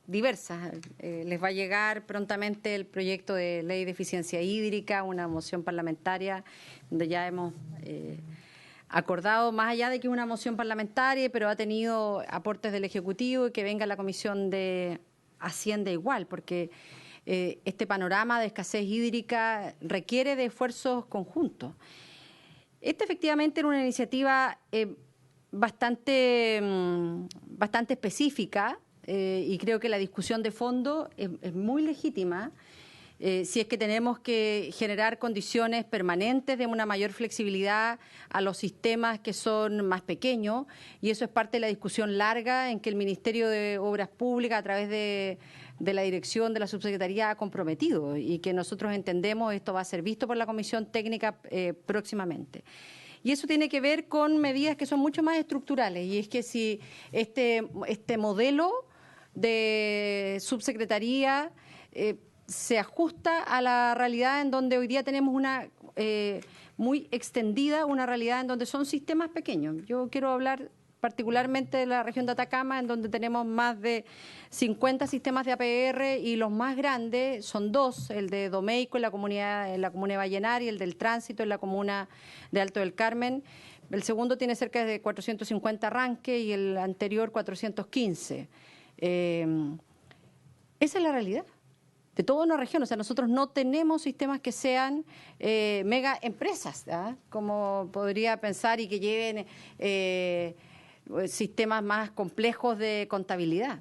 diversas. Les va a llegar prontamente el proyecto de ley de eficiencia hídrica, una moción parlamentaria donde ya hemos acordado, más allá de que es una moción parlamentaria, pero ha tenido aportes del Ejecutivo y que venga la Comisión de Hacienda igual, porque este panorama de escasez hídrica requiere de esfuerzos conjuntos. Esta efectivamente era una iniciativa bastante específica y creo que la discusión de fondo es muy legítima. Si es que tenemos que generar condiciones permanentes de una mayor flexibilidad a los sistemas que son más pequeños, y eso es parte de la discusión larga en que el Ministerio de Obras Públicas, a través de la dirección de la subsecretaría, ha comprometido, y que nosotros entendemos esto va a ser visto por la Comisión Técnica próximamente. Y eso tiene que ver con medidas que son mucho más estructurales, y es que si este modelo de subsecretaría se ajusta a la realidad en donde hoy día tenemos una muy extendida, una realidad en donde son sistemas pequeños. Yo quiero hablar particularmente de la región de Atacama, en donde tenemos más de 50 sistemas de APR y los más grandes son dos, el de Domeico en la comuna de Vallenar y el del Tránsito en la comuna de Alto del Carmen. El segundo tiene cerca de 450 arranques y el anterior 415. Esa es la realidad de toda una región. O sea, nosotros no tenemos sistemas que sean mega empresas, ¿ah?, como podría pensar, y que lleven sistemas más complejos de contabilidad.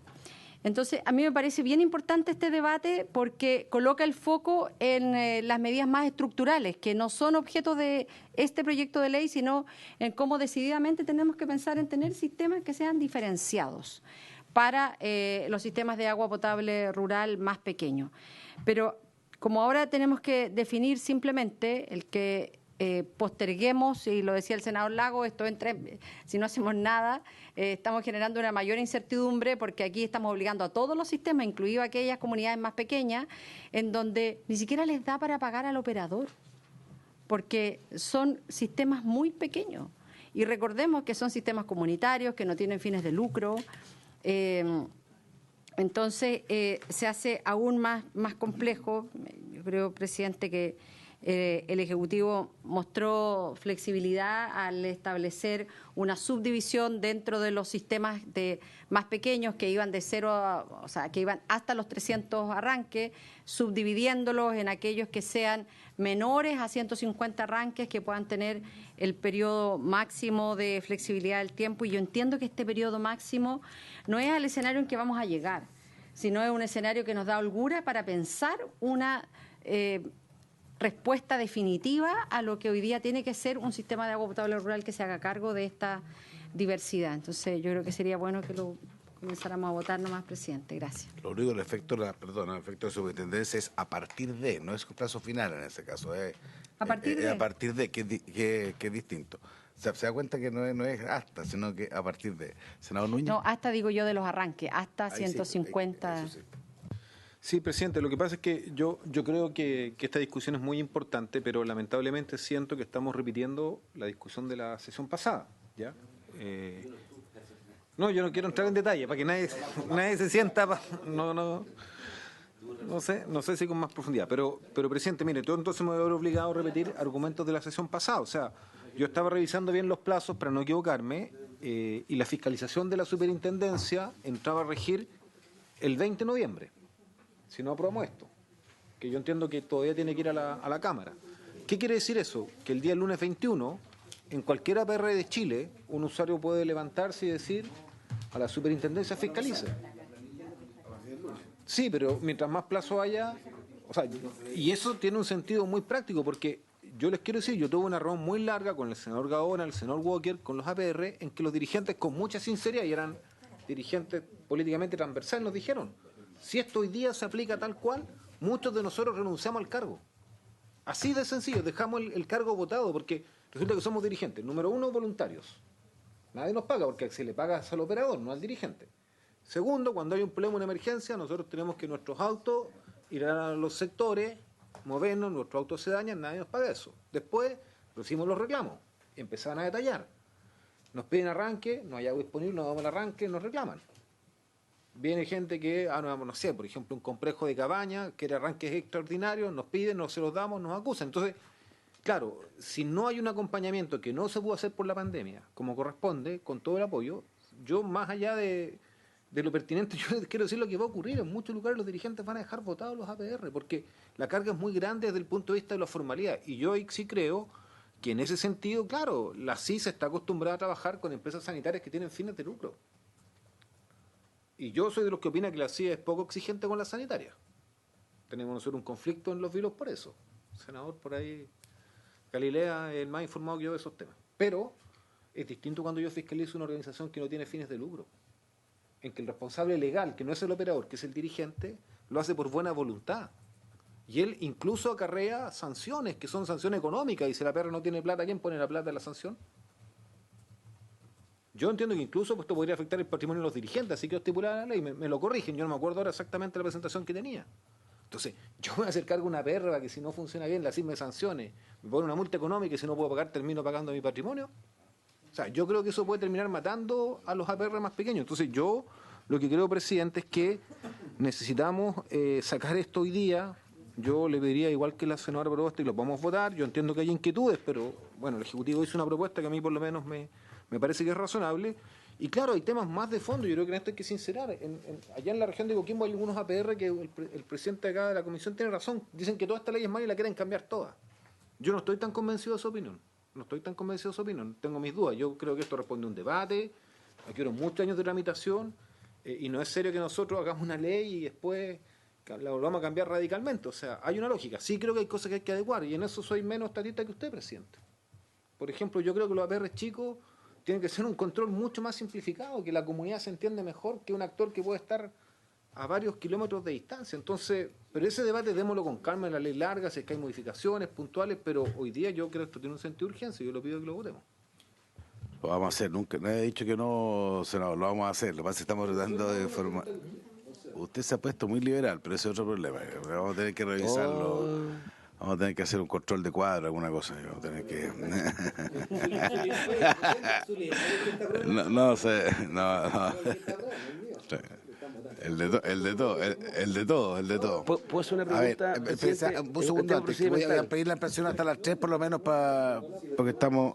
Entonces, a mí me parece bien importante este debate porque coloca el foco en las medidas más estructurales, que no son objeto de este proyecto de ley, sino en cómo decididamente tenemos que pensar en tener sistemas que sean diferenciados para los sistemas de agua potable rural más pequeños. Pero como ahora tenemos que definir simplemente el que posterguemos, y lo decía el senador Lago, si no hacemos nada, estamos generando una mayor incertidumbre porque aquí estamos obligando a todos los sistemas, incluido aquellas comunidades más pequeñas, en donde ni siquiera les da para pagar al operador, porque son sistemas muy pequeños. Y recordemos que son sistemas comunitarios, que no tienen fines de lucro. Entonces, se hace aún más complejo. Yo creo, presidente, que el Ejecutivo mostró flexibilidad al establecer una subdivisión dentro de los sistemas más pequeños que iban de cero, o sea, que iban hasta los 300 arranques, subdividiéndolos en aquellos que sean menores a 150 arranques, que puedan tener el periodo máximo de flexibilidad del tiempo. Y yo entiendo que este periodo máximo no es al escenario en que vamos a llegar, sino es un escenario que nos da holgura para pensar una respuesta definitiva a lo que hoy día tiene que ser un sistema de agua potable rural que se haga cargo de esta diversidad. Entonces, yo creo que sería bueno que lo comenzáramos a votar nomás, presidente. Gracias. Lo único, el efecto de superintendencia es a partir de, no es plazo final en ese caso. A partir de, que es distinto. Se da cuenta que no es hasta, sino que a partir de... Senador Núñez. No, hasta digo yo de los arranques, hasta Ahí sí, 150. eso sí. Sí, presidente, lo que pasa es que yo creo que esta discusión es muy importante, pero lamentablemente siento que estamos repitiendo la discusión de la sesión pasada, ¿ya? No, yo no quiero entrar en detalle, para que nadie se sienta... No sé si con más profundidad, pero presidente, mire, yo entonces me voy a ver obligado a repetir argumentos de la sesión pasada. O sea, yo estaba revisando bien los plazos para no equivocarme, y la fiscalización de la superintendencia entraba a regir el 20 de noviembre, si no aprobamos esto, que yo entiendo que todavía tiene que ir a la Cámara. ¿Qué quiere decir eso? Que el día lunes 21, en cualquier APR de Chile, un usuario puede levantarse y decir a la superintendencia fiscalice. Sí, pero mientras más plazo haya, o sea, y eso tiene un sentido muy práctico, porque yo les quiero decir, yo tuve una reunión muy larga con el senador Gaona, el senador Walker, con los APR, en que los dirigentes con mucha sinceridad, y eran dirigentes políticamente transversales, nos dijeron, si esto hoy día se aplica tal cual, muchos de nosotros renunciamos al cargo. Así de sencillo, dejamos el cargo votado, porque resulta que somos dirigentes. Número uno, voluntarios. Nadie nos paga, porque se le paga al operador, no al dirigente. Segundo, cuando hay un problema, una emergencia, nosotros tenemos que nuestros autos ir a los sectores, movernos, nuestros autos se dañan, nadie nos paga eso. Después recibimos los reclamos, empezaban a detallar. Nos piden arranque, no hay agua disponible, nos damos el arranque, nos reclaman. Viene gente que, no sé, por ejemplo, un complejo de cabaña, quiere arranques extraordinarios, nos piden, no se los damos, nos acusan. Entonces, claro, si no hay un acompañamiento que no se pudo hacer por la pandemia, como corresponde, con todo el apoyo, yo más allá de lo pertinente, yo quiero decir lo que va a ocurrir. En muchos lugares los dirigentes van a dejar votados los APR, porque la carga es muy grande desde el punto de vista de la formalidad. Y yo sí creo que en ese sentido, claro, la CIS está acostumbrada a trabajar con empresas sanitarias que tienen fines de lucro. Y yo soy de los que opina que la CIS es poco exigente con las sanitarias. Tenemos nosotros un conflicto en los vilos por eso. Senador, por ahí, Galilea es el más informado que yo de esos temas. Pero es distinto cuando yo fiscalizo una organización que no tiene fines de lucro, en que el responsable legal, que no es el operador, que es el dirigente, lo hace por buena voluntad. Y él incluso acarrea sanciones, que son sanciones económicas, y si la perra no tiene plata, ¿quién pone la plata en la sanción? Yo entiendo que incluso esto podría afectar el patrimonio de los dirigentes, así que estipulada la ley, me lo corrigen, yo no me acuerdo ahora exactamente la presentación que tenía. Entonces, yo me voy a hacer cargo de una perra que si no funciona bien, la CIS me sancione, me pone una multa económica y si no puedo pagar, termino pagando mi patrimonio. O sea, yo creo que eso puede terminar matando a los APR más pequeños. Entonces, yo lo que creo, presidente, es que necesitamos sacar esto hoy día. Yo le pediría, igual que la senadora propuesta, y lo podemos votar. Yo entiendo que hay inquietudes, pero bueno, el Ejecutivo hizo una propuesta que a mí por lo menos me parece que es razonable. Y claro, hay temas más de fondo, yo creo que en esto hay que sincerar. Allá en la región de Coquimbo hay algunos APR que el presidente acá de la comisión tiene razón. Dicen que toda esta ley es mala y la quieren cambiar toda. Yo no estoy tan convencido de su opinión. Tengo mis dudas. Yo creo que esto responde a un debate, aquí hubo muchos años de tramitación, y no es serio que nosotros hagamos una ley y después la volvamos a cambiar radicalmente. O sea, hay una lógica. Sí creo que hay cosas que hay que adecuar, y en eso soy menos estatista que usted, presidente. Por ejemplo, yo creo que los APR chicos tienen que ser un control mucho más simplificado, que la comunidad se entiende mejor que un actor que puede estar a varios kilómetros de distancia. Entonces, pero ese debate démoslo con calma en la ley larga, si es que hay modificaciones puntuales, pero hoy día yo creo que esto tiene un sentido de urgencia y yo lo pido que lo votemos. Lo vamos a hacer, nunca, nadie ha dicho que no, senador, lo vamos a hacer. Lo que pasa es que estamos tratando de formar. Usted se ha puesto muy liberal, pero ese es otro problema. Vamos a tener que revisarlo. Vamos a tener que hacer un control de cuadro, alguna cosa. Vamos a tener que... no sé, no. El de todo. ¿Puedo hacer una pregunta? A ver, un segundo antes, voy a pedir la impresión hasta las 3 por lo menos, porque estamos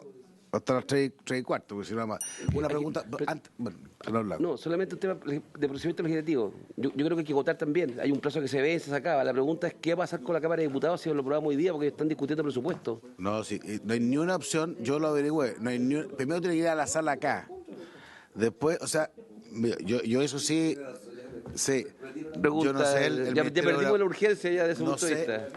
hasta las 3:15, porque si no más. Una pregunta, antes, bueno, no hablamos. No, solamente un tema de procedimiento legislativo. Yo creo que hay que votar también. Hay un plazo que se vence, se acaba. La pregunta es qué va a pasar con la Cámara de Diputados si lo aprobamos hoy día, porque están discutiendo presupuesto. No, sí, no hay ni una opción, yo lo averigüé. No hay primero tiene que ir a la sala acá. Después, o sea, yo eso sí. Sí, pregunta, yo no sé, ya perdimos la urgencia ya de su punto de vista.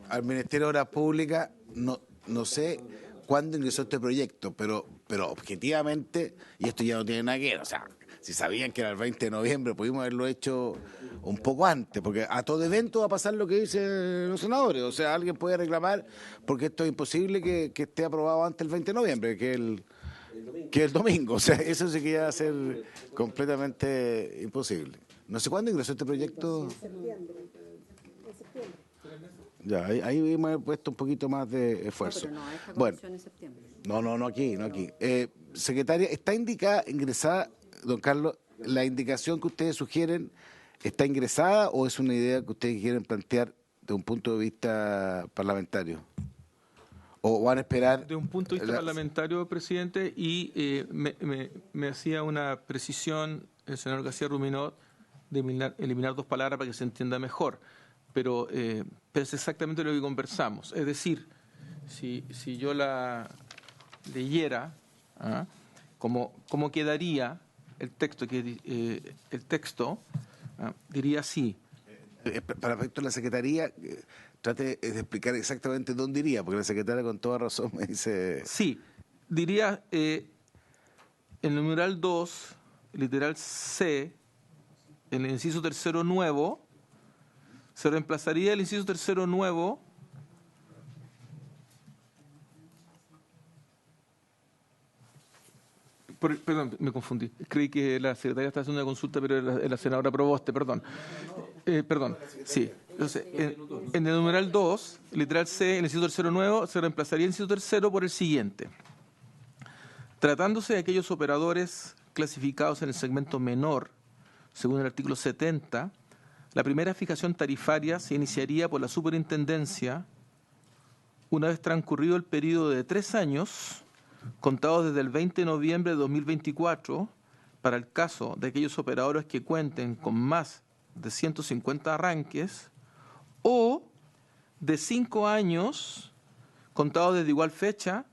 Al Ministerio de Obras Públicas no sé cuándo ingresó este proyecto, pero objetivamente, y esto ya no tiene nada que ver, o sea, si sabían que era el 20 de noviembre, pudimos haberlo hecho un poco antes, porque a todo evento va a pasar lo que dicen los senadores. O sea, alguien puede reclamar porque esto es imposible que esté aprobado antes del 20 de noviembre, que es el domingo. O sea, eso sí que va a ser completamente imposible. No sé cuándo ingresó este proyecto. Ya, ahí me he puesto un poquito más de esfuerzo. No, pero no, esta bueno, comisión en septiembre. no aquí. Secretaria, ¿está ingresada, don Carlos, la indicación que ustedes sugieren, está ingresada o es una idea que ustedes quieren plantear de un punto de vista parlamentario? ¿O van a esperar? De un punto de vista parlamentario, presidente, y me hacía una precisión el senador García Ruminot de eliminar dos palabras para que se entienda mejor. Pero es exactamente lo que conversamos. Es decir, si yo la leyera, ¿cómo quedaría el texto? Diría así. Para efecto de la Secretaría, trate de explicar exactamente dónde iría, porque la Secretaria con toda razón me dice... Sí, diría el numeral 2, literal C, en el inciso tercero nuevo, se reemplazaría el inciso tercero nuevo perdón, me confundí. Creí que la secretaria estaba haciendo una consulta, pero era la senadora Proboste, perdón. Perdón, sí. Entonces, en el numeral 2, literal C, el inciso tercero nuevo, se reemplazaría el inciso tercero por el siguiente. Tratándose de aquellos operadores clasificados en el segmento menor, según el artículo 70, la primera fijación tarifaria se iniciaría por la superintendencia una vez transcurrido el periodo de 3 años, contados desde el 20 de noviembre de 2024, para el caso de aquellos operadores que cuenten con más de 150 arranques, o de 5 años, contados desde igual fecha,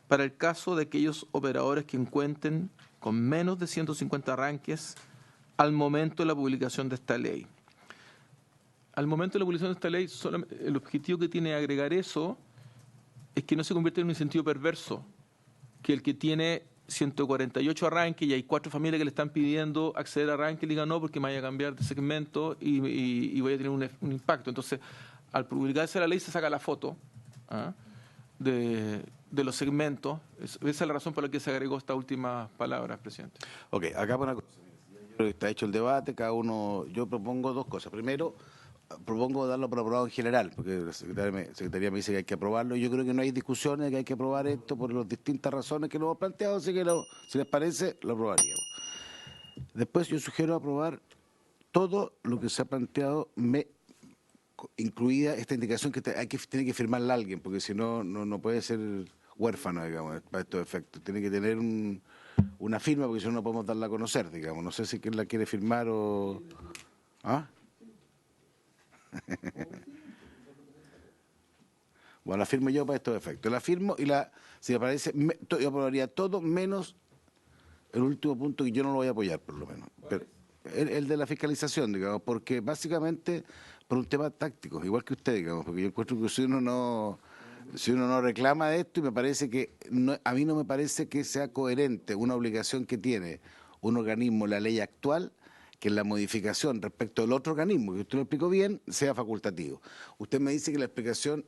para el caso de aquellos operadores que cuenten con menos de 150 arranques al momento de la publicación de esta ley. Al momento de la publicación de esta ley, el objetivo que tiene agregar eso es que no se convierta en un incentivo perverso, que el que tiene 148 arranques y hay 4 familias que le están pidiendo acceder a arranque y le digan no porque me vaya a cambiar de segmento y voy a tener un impacto. Entonces, al publicarse la ley se saca la foto de los segmentos. Esa es la razón por la que se agregó esta última palabra, presidente. Ok, acá por una cosa. Está hecho el debate, cada uno... Yo propongo 2 cosas. Primero, propongo darlo por aprobado en general, porque la Secretaría me dice que hay que aprobarlo, y yo creo que no hay discusiones, que hay que aprobar esto por las distintas razones que lo hemos planteado, así que si les parece, lo aprobaríamos. Después yo sugiero aprobar todo lo que se ha planteado, incluida esta indicación que tiene que firmarla alguien, porque si no, no puede ser huérfano, digamos, para estos efectos. Tiene que tener una firma, porque si no, no podemos darla a conocer, digamos. No sé si quién la quiere firmar o... ¿Ah? Bueno, la firmo yo para estos efectos. La firmo y si me parece, yo aprobaría todo menos el último punto que yo no lo voy a apoyar, por lo menos. Pero, el de la fiscalización, digamos, porque básicamente por un tema táctico, igual que usted, digamos, porque yo encuentro que si uno no reclama de esto, y me parece que a mí no me parece que sea coherente una obligación que tiene un organismo, la ley actual, que la modificación respecto del otro organismo, que usted lo explicó bien, sea facultativo. Usted me dice que la explicación,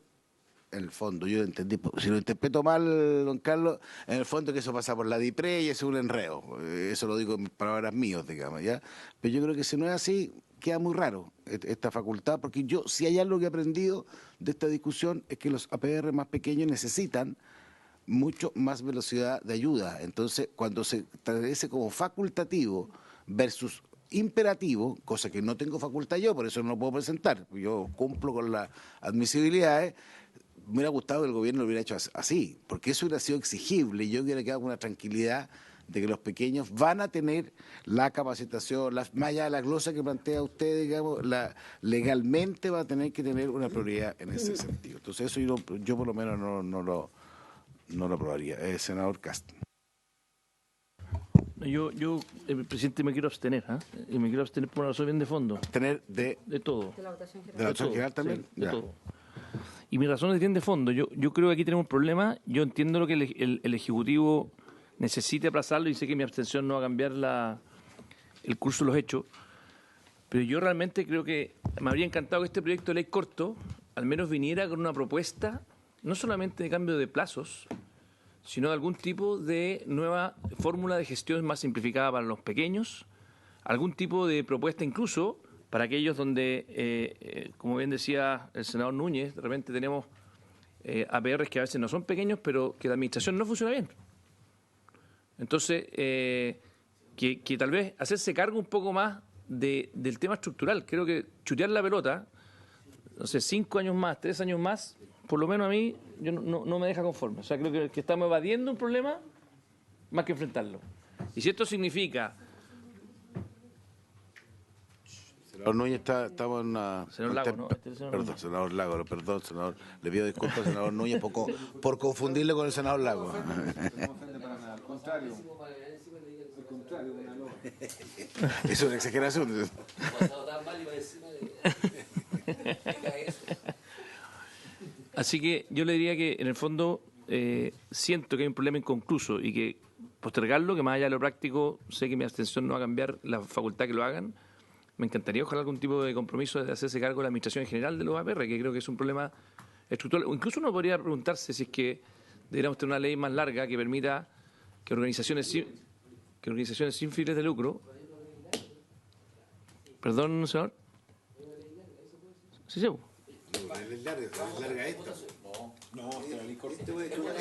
en el fondo, yo lo entendí, si lo interpreto mal, don Carlos, en el fondo que eso pasa por la DIPRE y eso es un enredo. Eso lo digo en palabras mías, digamos, ¿ya? Pero yo creo que si no es así, queda muy raro esta facultad, porque si hay algo que he aprendido de esta discusión es que los APR más pequeños necesitan mucho más velocidad de ayuda. Entonces, cuando se establece como facultativo versus imperativo, cosa que no tengo facultad yo, por eso no lo puedo presentar, yo cumplo con las admisibilidades, me hubiera gustado que el gobierno lo hubiera hecho así, porque eso hubiera sido exigible y yo hubiera quedado con una tranquilidad de que los pequeños van a tener la capacitación, más allá de la glosa que plantea usted, digamos, legalmente va a tener que tener una prioridad en ese sentido. Entonces eso yo por lo menos no lo aprobaría. Senador Castro. Yo presidente, me quiero abstener, y me quiero abstener por una razón bien de fondo. ¿Abstener de todo? De la votación general. ¿De la votación general también? Sí, de todo. Y mi razón es bien de fondo. Yo creo que aquí tenemos un problema. Yo entiendo lo que el Ejecutivo necesite aplazarlo y sé que mi abstención no va a cambiar el curso de los hechos. Pero yo realmente creo que me habría encantado que este proyecto de ley corto al menos viniera con una propuesta, no solamente de cambio de plazos, sino de algún tipo de nueva fórmula de gestión más simplificada para los pequeños, algún tipo de propuesta incluso para aquellos donde, como bien decía el senador Núñez, de repente tenemos APRs que a veces no son pequeños, pero que la administración no funciona bien. Entonces, que tal vez hacerse cargo un poco más del tema estructural. Creo que chutear la pelota, no sé, 5 años más, 3 años más, por lo menos a mí yo no me deja conforme. O sea, creo que estamos evadiendo un problema más que enfrentarlo. Y si esto significa... Senador Núñez, estamos en una... Senador Lago, ¿no? Perdón, senador Lago, perdón, senador. Le pido disculpas al senador Núñez por confundirle con el senador Lago. Al contrario. Es una exageración. Así que yo le diría que en el fondo siento que hay un problema inconcluso y que postergarlo, que más allá de lo práctico, sé que mi abstención no va a cambiar la facultad que lo hagan. Me encantaría ojalá algún tipo de compromiso de hacerse cargo de la administración en general de los APR, que creo que es un problema estructural. O incluso uno podría preguntarse si es que deberíamos tener una ley más larga que permita que organizaciones sin fines de lucro... Perdón, señor. Sí, sí.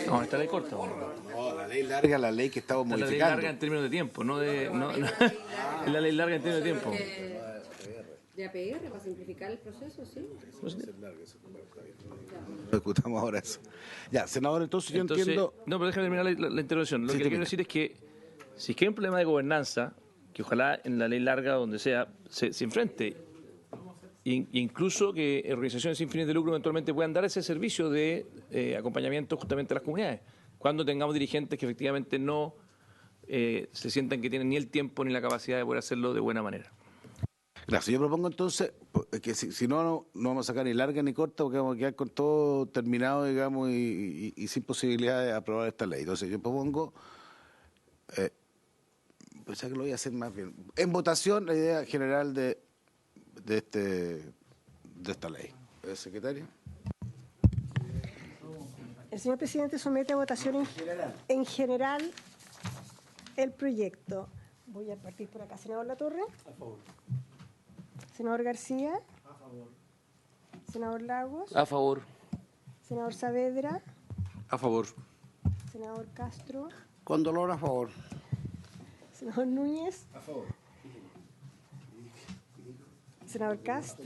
No, esta ley corta. No, la ley larga, la ley que estamos modificando. La ley larga en términos de tiempo, no es la ley larga en términos de tiempo. ¿De APR para simplificar el proceso, sí? Discutamos ahora eso. Ya, senador, entonces yo entiendo... No, pero déjame terminar la intervención. Lo que quiero decir es que si es que hay un problema de gobernanza, que ojalá en la ley larga, donde sea, se enfrente, incluso que organizaciones sin fines de lucro eventualmente puedan dar ese servicio de acompañamiento justamente a las comunidades, cuando tengamos dirigentes que efectivamente no se sientan que tienen ni el tiempo ni la capacidad de poder hacerlo de buena manera. Gracias. Yo propongo entonces que si no vamos a sacar ni larga ni corta, porque vamos a quedar con todo terminado, digamos, y sin posibilidad de aprobar esta ley. Entonces yo propongo, pues ya que lo voy a hacer más bien, en votación la idea general de esta ley. Secretario. El señor presidente somete a votación en general el proyecto. Voy a partir por acá. Senador Latorre. A favor. Senador García. A favor. Senador Lagos. A favor. Senador Saavedra. A favor. Senador Castro. Con dolor, a favor. Senador Núñez. A favor. Senador Cast.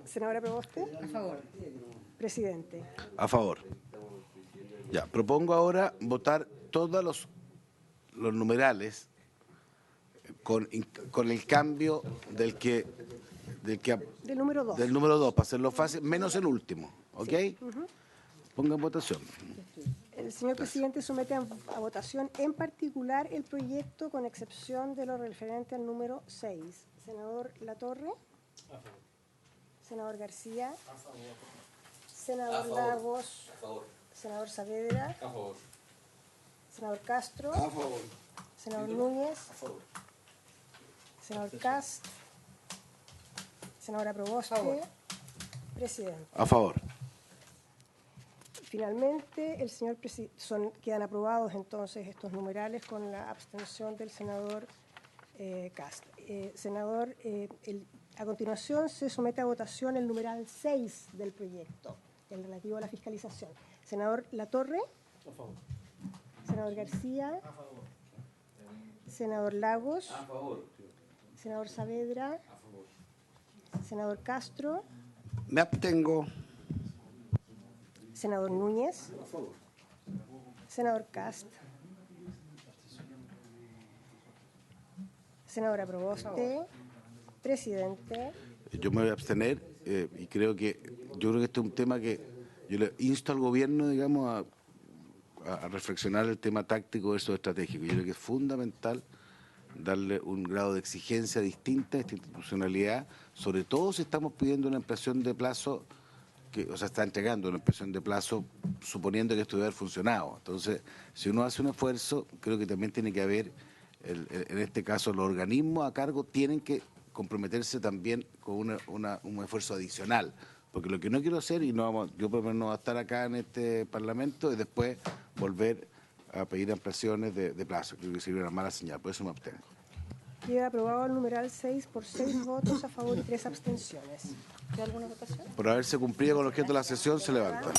Senadora Proboste. A favor. Presidente. A favor. Ya, propongo ahora votar todos los numerales con el cambio del número 2. Del número 2, para hacerlo fácil, menos el último, ¿ok? Sí. Ponga en votación. El señor presidente somete a votación en particular el proyecto con excepción de lo referente al número 6. Senador Latorre. A favor. Senador García. A favor. Senador Lagos. A favor. Senador Saavedra. A favor. Senador Castro. A favor. Senador Núñez. A favor. Senador Cast. Senadora Proboste. Presidente. A favor. Finalmente, el señor quedan aprobados entonces estos numerales con la abstención del senador Cast. Senador, a continuación se somete a votación el numeral 6 del proyecto, el relativo a la fiscalización. Senador Latorre. A favor. Senador García. A favor. Senador Lagos. A favor. Senador Saavedra. A favor. Senador Castro. Me abstengo. Senador Núñez. A favor. Senador Cast. Senadora Proboste. Presidente. Yo me voy a abstener y creo que este es un tema que yo le insto al gobierno, digamos, a reflexionar el tema táctico versus estratégico. Yo creo que es fundamental darle un grado de exigencia distinta a esta institucionalidad, sobre todo si estamos pidiendo una ampliación de plazo, está entregando una ampliación de plazo suponiendo que esto debe haber funcionado. Entonces, si uno hace un esfuerzo, creo que también tiene que haber en este caso los organismos a cargo tienen que comprometerse también con un esfuerzo adicional. Porque lo que no quiero hacer, y yo por lo menos no voy a estar acá en este Parlamento, es después volver a pedir ampliaciones de plazo. Creo que sería una mala señal, por eso me abstengo. Queda aprobado el numeral 6 por 6 votos a favor y 3 abstenciones. ¿Queda alguna votación? Por haberse cumplido con el objeto de la sesión, se levanta.